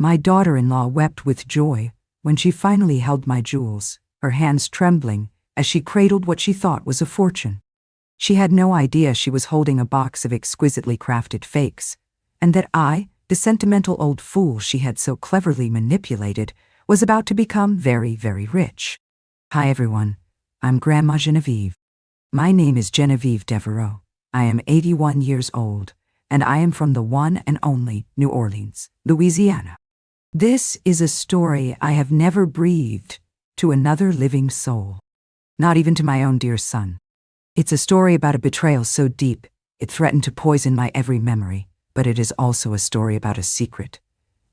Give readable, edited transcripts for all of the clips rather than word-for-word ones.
My daughter-in-law wept with joy when she finally held my jewels, her hands trembling as she cradled what she thought was a fortune. She had no idea she was holding a box of exquisitely crafted fakes, and that I, the sentimental old fool she had so cleverly manipulated, was about to become very, very rich. Hi everyone, I'm Grandma Genevieve. My name is Genevieve Devereaux. I am 81 years old, and I am from the one and only New Orleans, Louisiana. This is a story I have never breathed to another living soul, not even to my own dear son. It's a story about a betrayal so deep it threatened to poison my every memory, but it is also a story about a secret,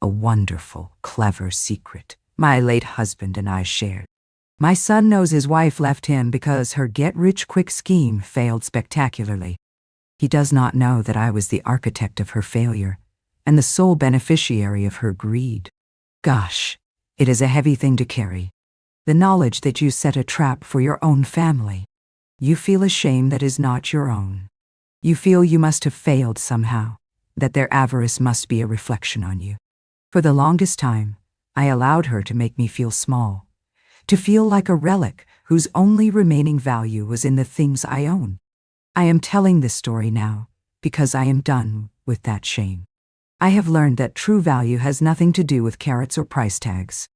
a wonderful, clever secret my late husband and I shared. My son knows his wife left him because her get-rich-quick scheme failed spectacularly. He does not know that I was the architect of her failure and the sole beneficiary of her greed. Gosh, it is a heavy thing to carry. The knowledge that you set a trap for your own family. You feel a shame that is not your own. You feel you must have failed somehow, that their avarice must be a reflection on you. For the longest time, I allowed her to make me feel small, to feel like a relic whose only remaining value was in the things I own. I am telling this story now because I am done with that shame. I have learned that true value has nothing to do with carats or price tags.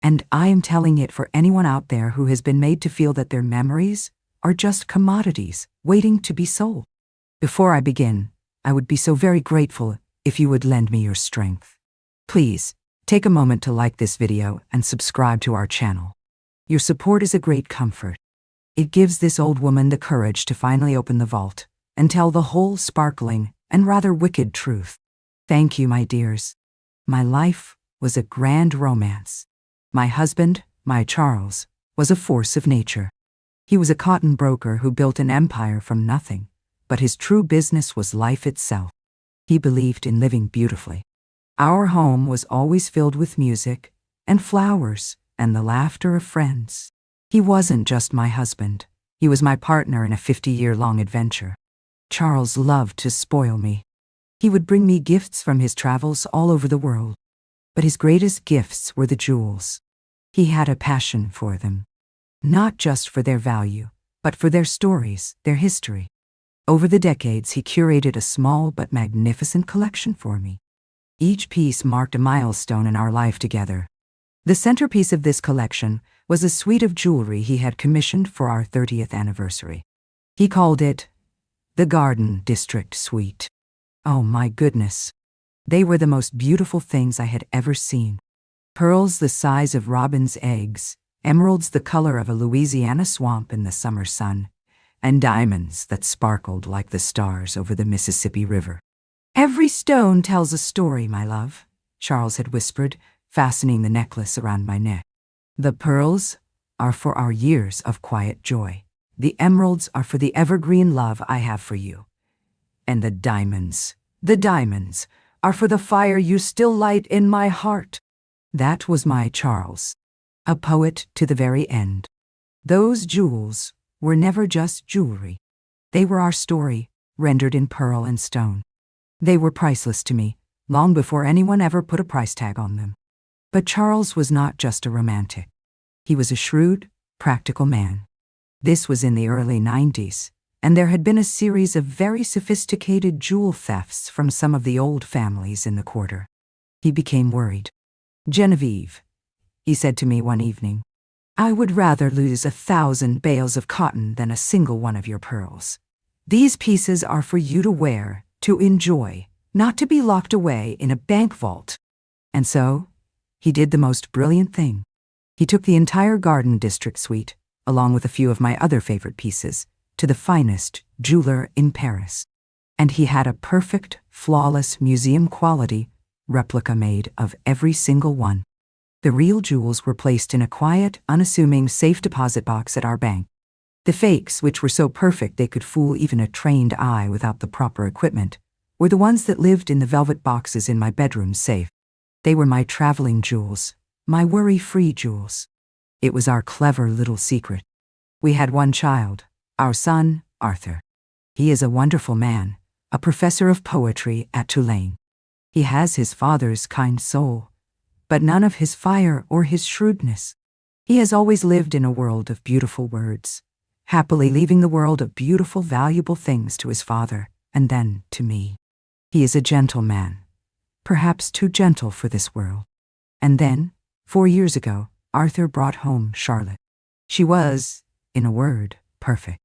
And I am telling it for anyone out there who has been made to feel that their memories are just commodities waiting to be sold. Before I begin, I would be so very grateful if you would lend me your strength. Please, take a moment to like this video and subscribe to our channel. Your support is a great comfort. It gives this old woman the courage to finally open the vault and tell the whole sparkling and rather wicked truth. Thank you, my dears. My life was a grand romance. My husband, my Charles, was a force of nature. He was a cotton broker who built an empire from nothing, but his true business was life itself. He believed in living beautifully. Our home was always filled with music and flowers and the laughter of friends. He wasn't just my husband. He was my partner in a 50-year-long adventure. Charles loved to spoil me. He would bring me gifts from his travels all over the world. But his greatest gifts were the jewels. He had a passion for them. Not just for their value, but for their stories, their history. Over the decades, he curated a small but magnificent collection for me. Each piece marked a milestone in our life together. The centerpiece of this collection was a suite of jewelry he had commissioned for our 30th anniversary. He called it the Garden District Suite. Oh my goodness. They were the most beautiful things I had ever seen. Pearls the size of robin's eggs, emeralds the color of a Louisiana swamp in the summer sun, and diamonds that sparkled like the stars over the Mississippi River. Every stone tells a story, my love, Charles had whispered, fastening the necklace around my neck. The pearls are for our years of quiet joy. The emeralds are for the evergreen love I have for you. And the diamonds are for the fire you still light in my heart. That was my Charles, a poet to the very end. Those jewels were never just jewelry. They were our story, rendered in pearl and stone. They were priceless to me, long before anyone ever put a price tag on them. But Charles was not just a romantic. He was a shrewd, practical man. This was in the early 90s, and there had been a series of very sophisticated jewel thefts from some of the old families in the quarter. He became worried. "Genevieve," he said to me one evening, "I would rather lose 1,000 bales of cotton than a single one of your pearls. These pieces are for you to wear, to enjoy, not to be locked away in a bank vault." And so, he did the most brilliant thing. He took the entire Garden District Suite, along with a few of my other favorite pieces, to the finest jeweler in Paris. And he had a perfect, flawless, museum-quality replica made of every single one. The real jewels were placed in a quiet, unassuming safe deposit box at our bank. The fakes, which were so perfect they could fool even a trained eye without the proper equipment, were the ones that lived in the velvet boxes in my bedroom safe. They were my traveling jewels, my worry-free jewels. It was our clever little secret. We had one child, our son, Arthur. He is a wonderful man, a professor of poetry at Tulane. He has his father's kind soul, but none of his fire or his shrewdness. He has always lived in a world of beautiful words, happily leaving the world of beautiful, valuable things to his father, and then to me. He is a gentle man, perhaps too gentle for this world. And then, 4 years ago, Arthur brought home Charlotte. She was, in a word, perfect.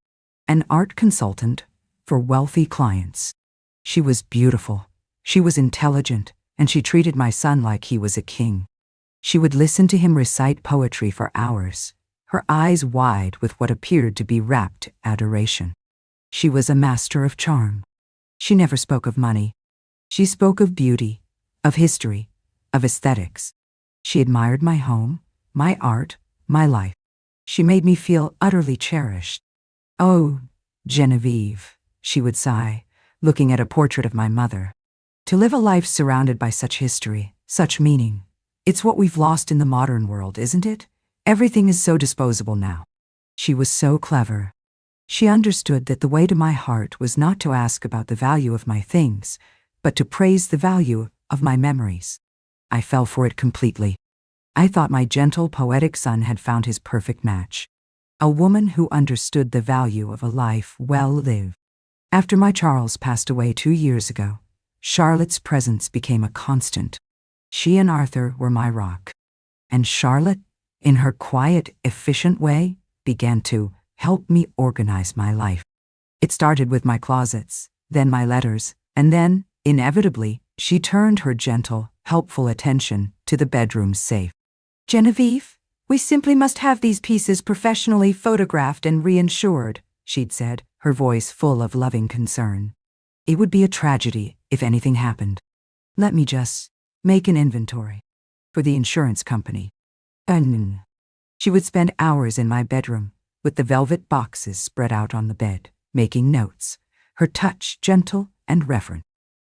An art consultant for wealthy clients. She was beautiful, she was intelligent, and she treated my son like he was a king. She would listen to him recite poetry for hours, her eyes wide with what appeared to be rapt adoration. She was a master of charm. She never spoke of money. She spoke of beauty, of history, of aesthetics. She admired my home, my art, my life. She made me feel utterly cherished. "Oh, Genevieve," she would sigh, looking at a portrait of my mother. "To live a life surrounded by such history, such meaning. It's what we've lost in the modern world, isn't it? Everything is so disposable now." She was so clever. She understood that the way to my heart was not to ask about the value of my things, but to praise the value of my memories. I fell for it completely. I thought my gentle, poetic son had found his perfect match. A woman who understood the value of a life well lived. After my Charles passed away 2 years ago, Charlotte's presence became a constant. She and Arthur were my rock. And Charlotte, in her quiet, efficient way, began to help me organize my life. It started with my closets, then my letters, and then, inevitably, she turned her gentle, helpful attention to the bedroom safe. "Genevieve, we simply must have these pieces professionally photographed and reinsured," she'd said, her voice full of loving concern. "It would be a tragedy if anything happened. Let me just make an inventory for the insurance company." And she would spend hours in my bedroom with the velvet boxes spread out on the bed, making notes, her touch gentle and reverent.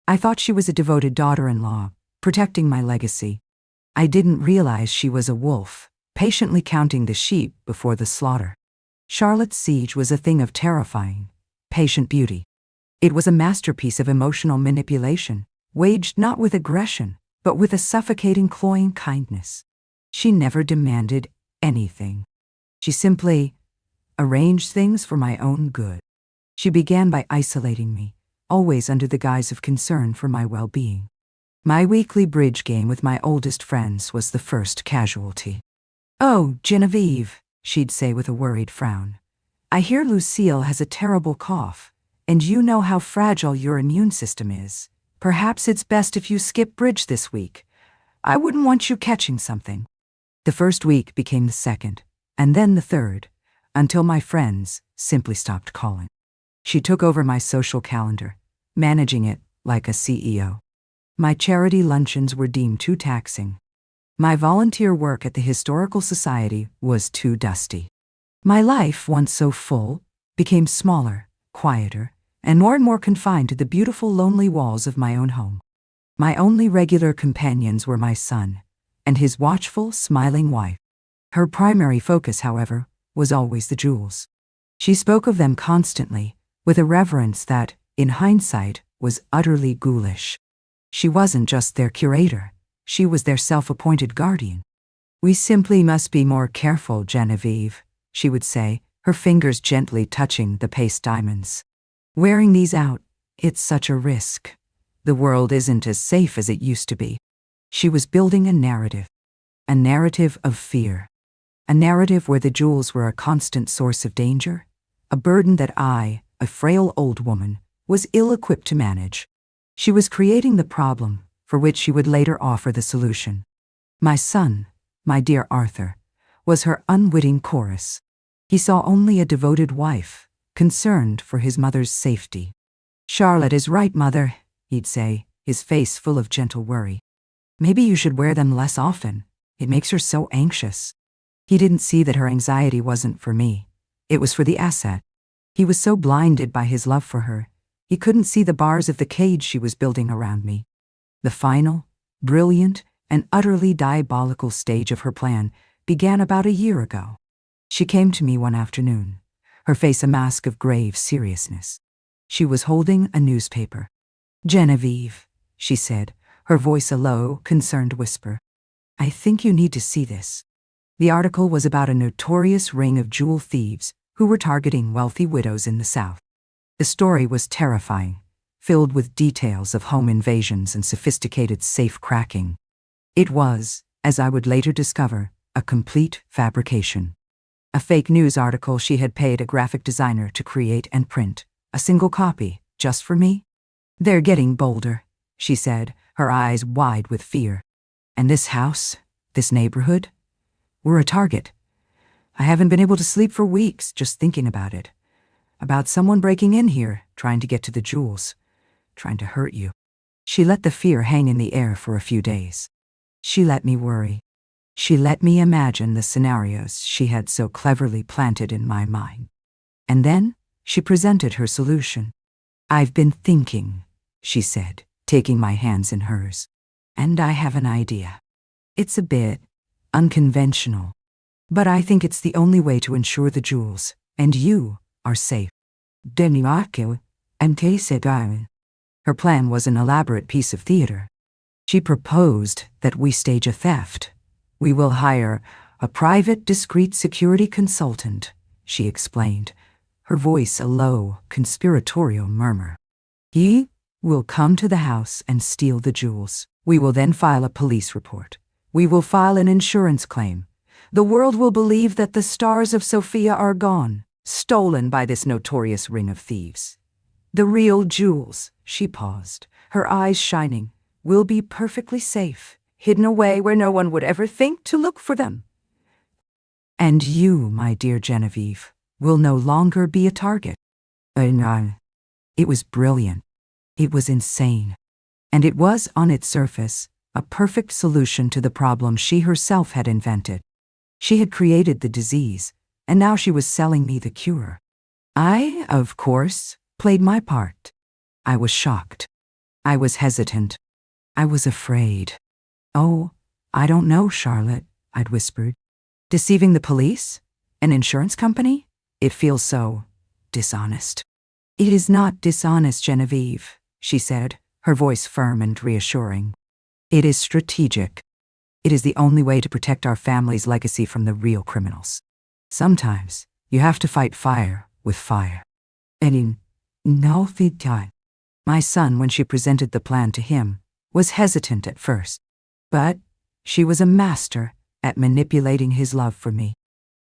I thought she was a devoted daughter-in-law, protecting my legacy. I didn't realize she was a wolf, patiently counting the sheep before the slaughter. Charlotte's siege was a thing of terrifying, patient beauty. It was a masterpiece of emotional manipulation, waged not with aggression, but with a suffocating, cloying kindness. She never demanded anything. She simply arranged things for my own good. She began by isolating me, always under the guise of concern for my well-being. My weekly bridge game with my oldest friends was the first casualty. "Oh, Genevieve," she'd say with a worried frown, "I hear Lucille has a terrible cough, and you know how fragile your immune system is. Perhaps it's best if you skip bridge this week. I wouldn't want you catching something." The first week became the second, and then the third, until my friends simply stopped calling. She took over my social calendar, managing it like a CEO. My charity luncheons were deemed too taxing. My volunteer work at the Historical Society was too dusty. My life, once so full, became smaller, quieter, and more confined to the beautiful, lonely walls of my own home. My only regular companions were my son and his watchful, smiling wife. Her primary focus, however, was always the jewels. She spoke of them constantly, with a reverence that, in hindsight, was utterly ghoulish. She wasn't just their curator, she was their self-appointed guardian. "We simply must be more careful, Genevieve," she would say, her fingers gently touching the paste diamonds. "Wearing these out, it's such a risk. The world isn't as safe as it used to be." She was building a narrative of fear. A narrative where the jewels were a constant source of danger, a burden that I, a frail old woman, was ill-equipped to manage. She was creating the problem for which she would later offer the solution. My son, my dear Arthur, was her unwitting chorus. He saw only a devoted wife, concerned for his mother's safety. "Charlotte is right, Mother," he'd say, his face full of gentle worry. "Maybe you should wear them less often. It makes her so anxious." He didn't see that her anxiety wasn't for me. It was for the asset. He was so blinded by his love for her, he couldn't see the bars of the cage she was building around me. The final, brilliant, and utterly diabolical stage of her plan began about a year ago. She came to me one afternoon, her face a mask of grave seriousness. She was holding a newspaper. "Genevieve," she said, her voice a low, concerned whisper, I think you need to see this. The article was about a notorious ring of jewel thieves who were targeting wealthy widows in the South. The story was terrifying, filled with details of home invasions and sophisticated safe cracking. It was, as I would later discover, a complete fabrication. A fake news article she had paid a graphic designer to create and print, a single copy, just for me. They're getting bolder, she said, her eyes wide with fear. And this house, this neighborhood, we're a target. I haven't been able to sleep for weeks just thinking about it. About someone breaking in here, trying to get to the jewels, trying to hurt you. She let the fear hang in the air for a few days. She let me worry. She let me imagine the scenarios she had so cleverly planted in my mind. And then she presented her solution. I've been thinking, she said, taking my hands in hers. And I have an idea. It's a bit unconventional, but I think it's the only way to ensure the jewels, and you, are safe. Her plan was an elaborate piece of theater. She proposed that we stage a theft. We will hire a private, discreet security consultant, she explained, her voice a low, conspiratorial murmur. He will come to the house and steal the jewels. We will then file a police report. We will file an insurance claim. The world will believe that the stars of Sophia are gone, stolen by this notorious ring of thieves. The real jewels, she paused, her eyes shining, will be perfectly safe, hidden away where no one would ever think to look for them. And you, my dear Genevieve, will no longer be a target. It was brilliant. It was insane. And it was, on its surface, a perfect solution to the problem she herself had invented. She had created the disease, and now she was selling me the cure. I, of course, played my part. I was shocked. I was hesitant. I was afraid. Oh, I don't know, Charlotte, I'd whispered. Deceiving the police? An insurance company? It feels so dishonest. It is not dishonest, Genevieve, she said, her voice firm and reassuring. It is strategic. It is the only way to protect our family's legacy from the real criminals. Sometimes you have to fight fire with fire. And in no time, my son, when she presented the plan to him, was hesitant at first. But she was a master at manipulating his love for me.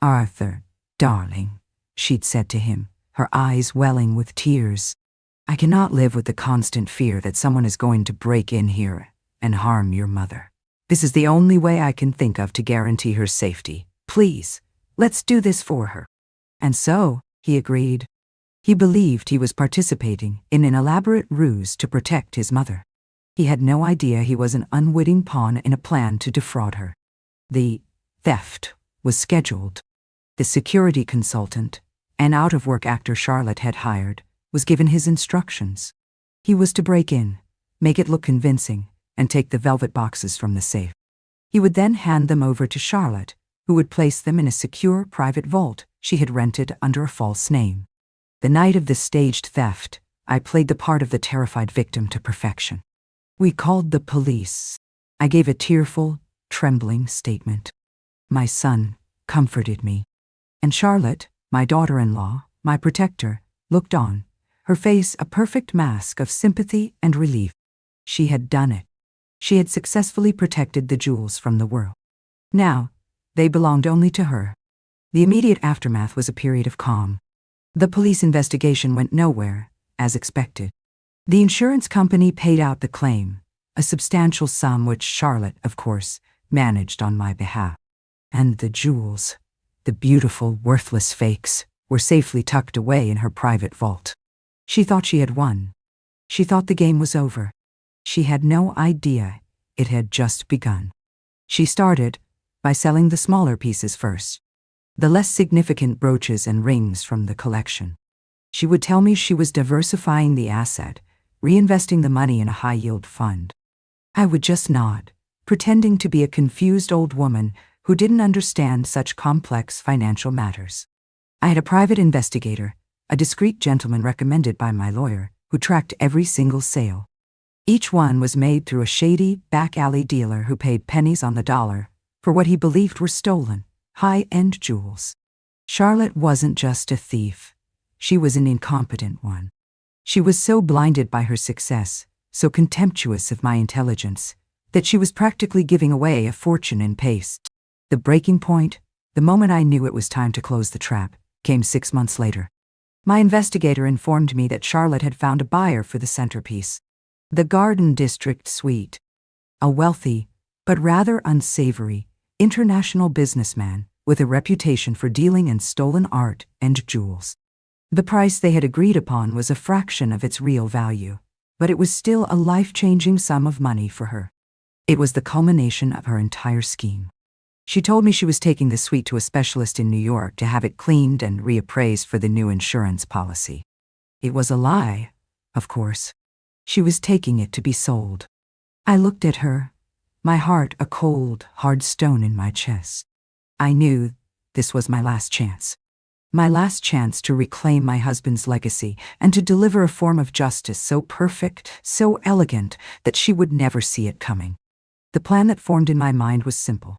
Arthur, darling, she'd said to him, her eyes welling with tears. I cannot live with the constant fear that someone is going to break in here and harm your mother. This is the only way I can think of to guarantee her safety. Please, let's do this for her. And so, he agreed. He believed he was participating in an elaborate ruse to protect his mother. He had no idea he was an unwitting pawn in a plan to defraud her. The theft was scheduled. The security consultant, an out-of-work actor Charlotte had hired, was given his instructions. He was to break in, make it look convincing, and take the velvet boxes from the safe. He would then hand them over to Charlotte, who would place them in a secure private vault she had rented under a false name. The night of the staged theft, I played the part of the terrified victim to perfection. We called the police. I gave a tearful, trembling statement. My son comforted me. And Charlotte, my daughter-in-law, my protector, looked on, her face a perfect mask of sympathy and relief. She had done it. She had successfully protected the jewels from the world. Now, they belonged only to her. The immediate aftermath was a period of calm. The police investigation went nowhere, as expected. The insurance company paid out the claim, a substantial sum which Charlotte, of course, managed on my behalf. And the jewels, the beautiful, worthless fakes, were safely tucked away in her private vault. She thought she had won. She thought the game was over. She had no idea it had just begun. She started by selling the smaller pieces first, the less significant brooches and rings from the collection. She would tell me she was diversifying the asset, reinvesting the money in a high-yield fund. I would just nod, pretending to be a confused old woman who didn't understand such complex financial matters. I had a private investigator, a discreet gentleman recommended by my lawyer, who tracked every single sale. Each one was made through a shady, back-alley dealer who paid pennies on the dollar for what he believed were stolen, high-end jewels. Charlotte wasn't just a thief. She was an incompetent one. She was so blinded by her success, so contemptuous of my intelligence, that she was practically giving away a fortune in paste. The breaking point, the moment I knew it was time to close the trap, came 6 months later. My investigator informed me that Charlotte had found a buyer for the centerpiece, the Garden District suite. A wealthy, but rather unsavory, international businessman with a reputation for dealing in stolen art and jewels. The price they had agreed upon was a fraction of its real value, but it was still a life-changing sum of money for her. It was the culmination of her entire scheme. She told me she was taking the suite to a specialist in New York to have it cleaned and reappraised for the new insurance policy. It was a lie, of course. She was taking it to be sold. I looked at her, my heart a cold, hard stone in my chest. I knew this was my last chance. My last chance to reclaim my husband's legacy and to deliver a form of justice so perfect, so elegant, that she would never see it coming. The plan that formed in my mind was simple.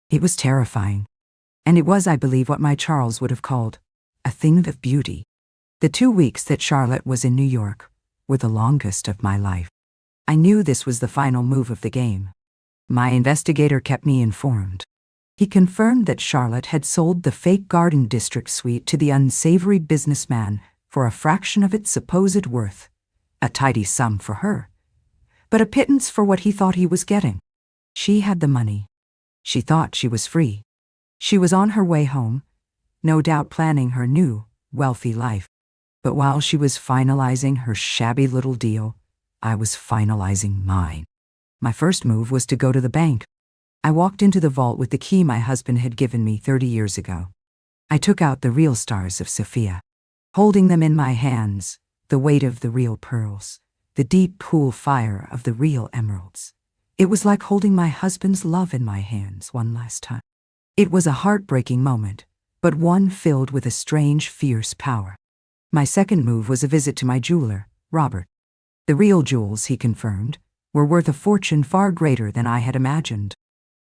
It was terrifying. And it was, I believe, what my Charles would have called a thing of beauty. The 2 weeks that Charlotte was in New York were the longest of my life. I knew this was the final move of the game. My investigator kept me informed. He confirmed that Charlotte had sold the fake Garden District suite to the unsavory businessman for a fraction of its supposed worth, a tidy sum for her, but a pittance for what he thought he was getting. She had the money. She thought she was free. She was on her way home, no doubt planning her new, wealthy life. But while she was finalizing her shabby little deal, I was finalizing mine. My first move was to go to the bank. I walked into the vault with the key my husband had given me 30 years ago. I took out the real stars of Sophia. Holding them in my hands, the weight of the real pearls, the deep cool fire of the real emeralds. It was like holding my husband's love in my hands one last time. It was a heartbreaking moment, but one filled with a strange, fierce power. My second move was a visit to my jeweler, Robert. The real jewels, he confirmed, were worth a fortune far greater than I had imagined.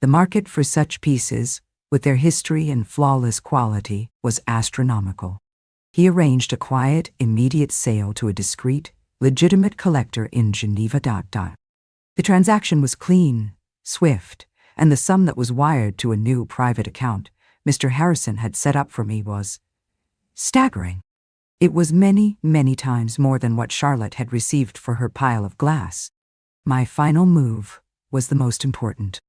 The market for such pieces, with their history and flawless quality, was astronomical. He arranged a quiet, immediate sale to a discreet, legitimate collector in Geneva. The transaction was clean, swift, and the sum that was wired to a new private account Mr. Harrison had set up for me was staggering. It was many, many times more than what Charlotte had received for her pile of glass. My final move was the most important.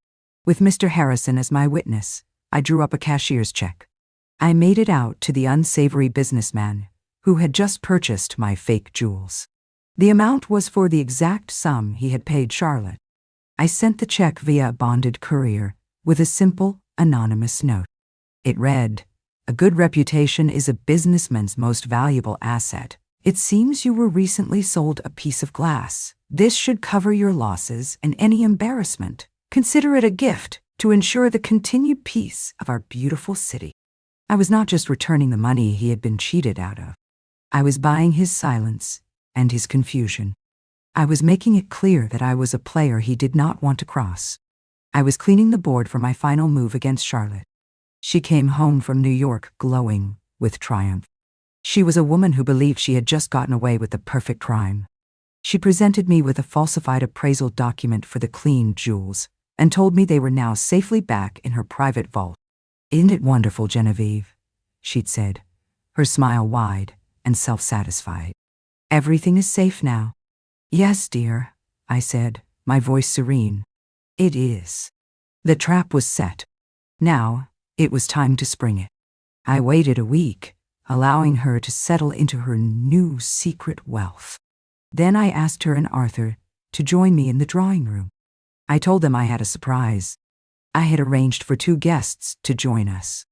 With Mr. Harrison as my witness, I drew up a cashier's check. I made it out to the unsavory businessman who had just purchased my fake jewels. The amount was for the exact sum he had paid Charlotte. I sent the check via a bonded courier with a simple, anonymous note. It read, "A good reputation is a businessman's most valuable asset. It seems you were recently sold a piece of glass. This should cover your losses and any embarrassment. Consider it a gift to ensure the continued peace of our beautiful city." I was not just returning the money he had been cheated out of. I was buying his silence and his confusion. I was making it clear that I was a player he did not want to cross. I was cleaning the board for my final move against Charlotte. She came home from New York glowing with triumph. She was a woman who believed she had just gotten away with the perfect crime. She presented me with a falsified appraisal document for the cleaned jewels and told me they were now safely back in her private vault. "Isn't it wonderful, Genevieve?" she'd said, her smile wide and self-satisfied. "Everything is safe now." "Yes, dear," I said, my voice serene. "It is." The trap was set. Now, it was time to spring it. I waited a week, allowing her to settle into her new secret wealth. Then I asked her and Arthur to join me in the drawing room. I told them I had a surprise. I had arranged for 2 guests to join us.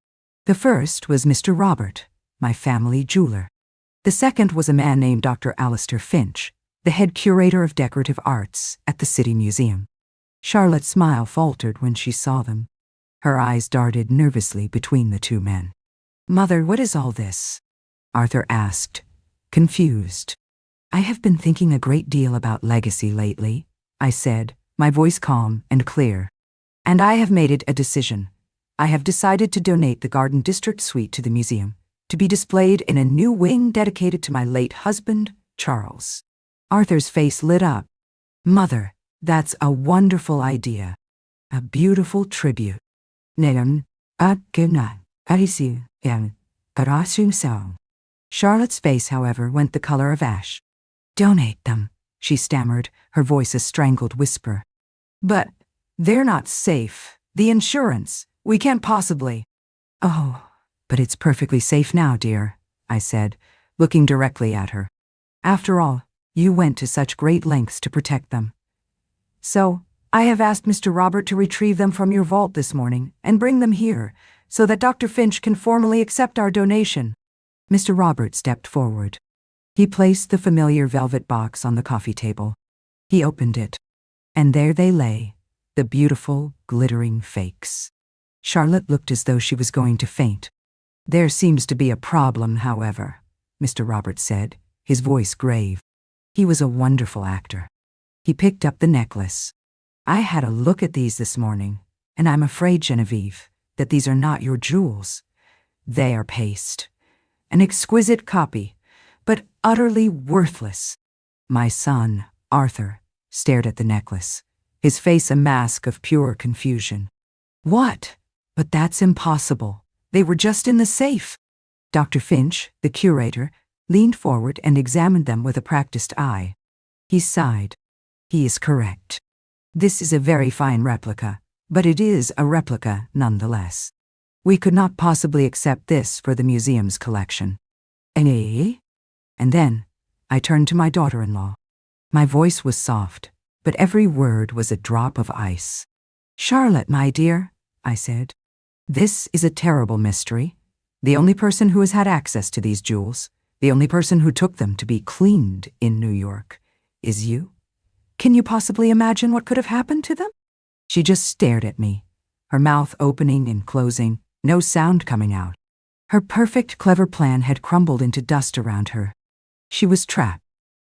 The first was Mr. Robert, my family jeweler. The second was a man named Dr. Alistair Finch, the head curator of decorative arts at the City Museum. Charlotte's smile faltered when she saw them. Her eyes darted nervously between the 2 men. "Mother, what is all this?" Arthur asked, confused. I have been thinking a great deal about legacy lately, I said, my voice calm and clear. And I have made it a decision. I have decided to donate the Garden District Suite to the museum, to be displayed in a new wing dedicated to my late husband, Charles. Arthur's face lit up. Mother, that's a wonderful idea. A beautiful tribute. Charlotte's face, however, went the color of ash. Donate them, she stammered, her voice a strangled whisper. But they're not safe. The insurance. We can't possibly. Oh, but it's perfectly safe now, dear, I said, looking directly at her. After all, you went to such great lengths to protect them. So, I have asked Mr. Robert to retrieve them from your vault this morning and bring them here, so that Dr. Finch can formally accept our donation. Mr. Robert stepped forward. He placed the familiar velvet box on the coffee table. He opened it. And there they lay, the beautiful, glittering fakes. Charlotte looked as though she was going to faint. There seems to be a problem, however, Mr. Robert said, his voice grave. He was a wonderful actor. He picked up the necklace. I had a look at these this morning, and I'm afraid, Genevieve, that these are not your jewels. They are paste. An exquisite copy, but utterly worthless. My son, Arthur, stared at the necklace, his face a mask of pure confusion. What? But that's impossible. They were just in the safe. Dr. Finch, the curator, leaned forward and examined them with a practiced eye. He sighed. He is correct. This is a very fine replica, but it is a replica nonetheless. We could not possibly accept this for the museum's collection. Eh? And then I turned to my daughter-in-law. My voice was soft, but every word was a drop of ice. Charlotte, my dear, I said, this is a terrible mystery. The only person who has had access to these jewels, the only person who took them to be cleaned in New York, is you. Can you possibly imagine what could have happened to them? She just stared at me, her mouth opening and closing, no sound coming out. Her perfect, clever plan had crumbled into dust around her. She was trapped,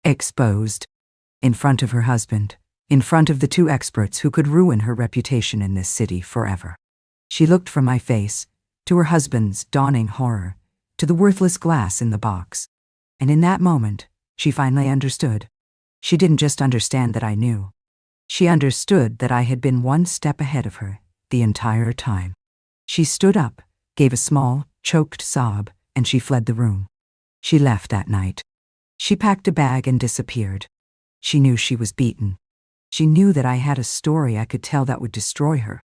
exposed, in front of her husband, in front of the two experts who could ruin her reputation in this city forever. She looked from my face, to her husband's dawning horror, to the worthless glass in the box. And in that moment, she finally understood. She didn't just understand that I knew. She understood that I had been one step ahead of her the entire time. She stood up, gave a small, choked sob, and she fled the room. She left that night. She packed a bag and disappeared. She knew she was beaten. She knew that I had a story I could tell that would destroy her.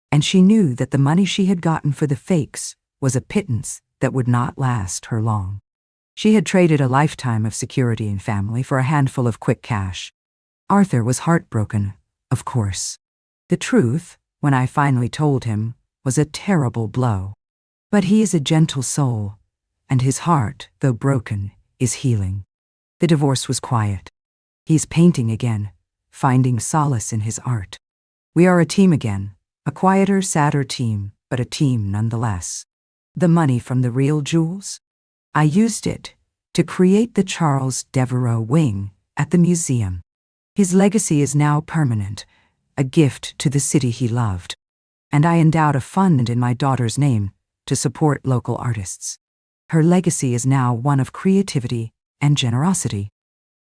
And she knew that the money she had gotten for the fakes was a pittance that would not last her long. She had traded a lifetime of security and family for a handful of quick cash. Arthur was heartbroken, of course. The truth, when I finally told him, was a terrible blow. But he is a gentle soul, and his heart, though broken, is healing. The divorce was quiet. He's painting again, finding solace in his art. We are a team again, a quieter, sadder team, but a team nonetheless. The money from the real jewels? I used it to create the Charles Devereux wing at the museum. His legacy is now permanent, a gift to the city he loved. And I endowed a fund in my daughter's name to support local artists. Her legacy is now one of creativity and generosity.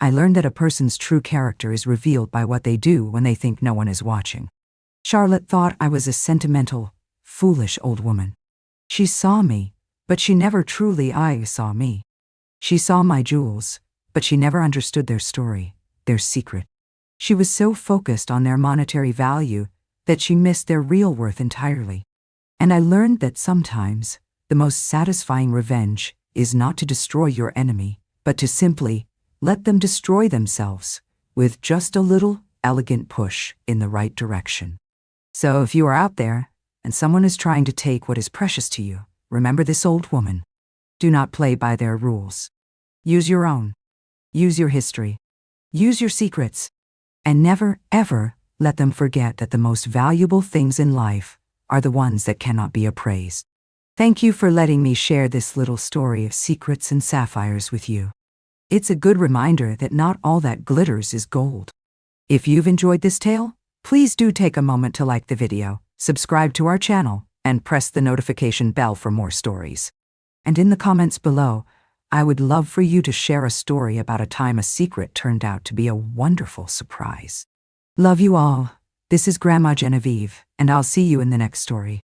I learned that a person's true character is revealed by what they do when they think no one is watching. Charlotte thought I was a sentimental, foolish old woman. She saw me, but she never truly saw me. She saw my jewels, but she never understood their story, their secret. She was so focused on their monetary value that she missed their real worth entirely. And I learned that sometimes the most satisfying revenge is not to destroy your enemy, but to simply let them destroy themselves with just a little elegant push in the right direction. So if you are out there and someone is trying to take what is precious to you, remember this old woman. Do not play by their rules. Use your own. Use your history. Use your secrets. And never, ever let them forget that the most valuable things in life are the ones that cannot be appraised. Thank you for letting me share this little story of secrets and sapphires with you. It's a good reminder that not all that glitters is gold. If you've enjoyed this tale, please do take a moment to like the video, subscribe to our channel, and press the notification bell for more stories. And in the comments below, I would love for you to share a story about a time a secret turned out to be a wonderful surprise. Love you all. This is Grandma Genevieve, and I'll see you in the next story.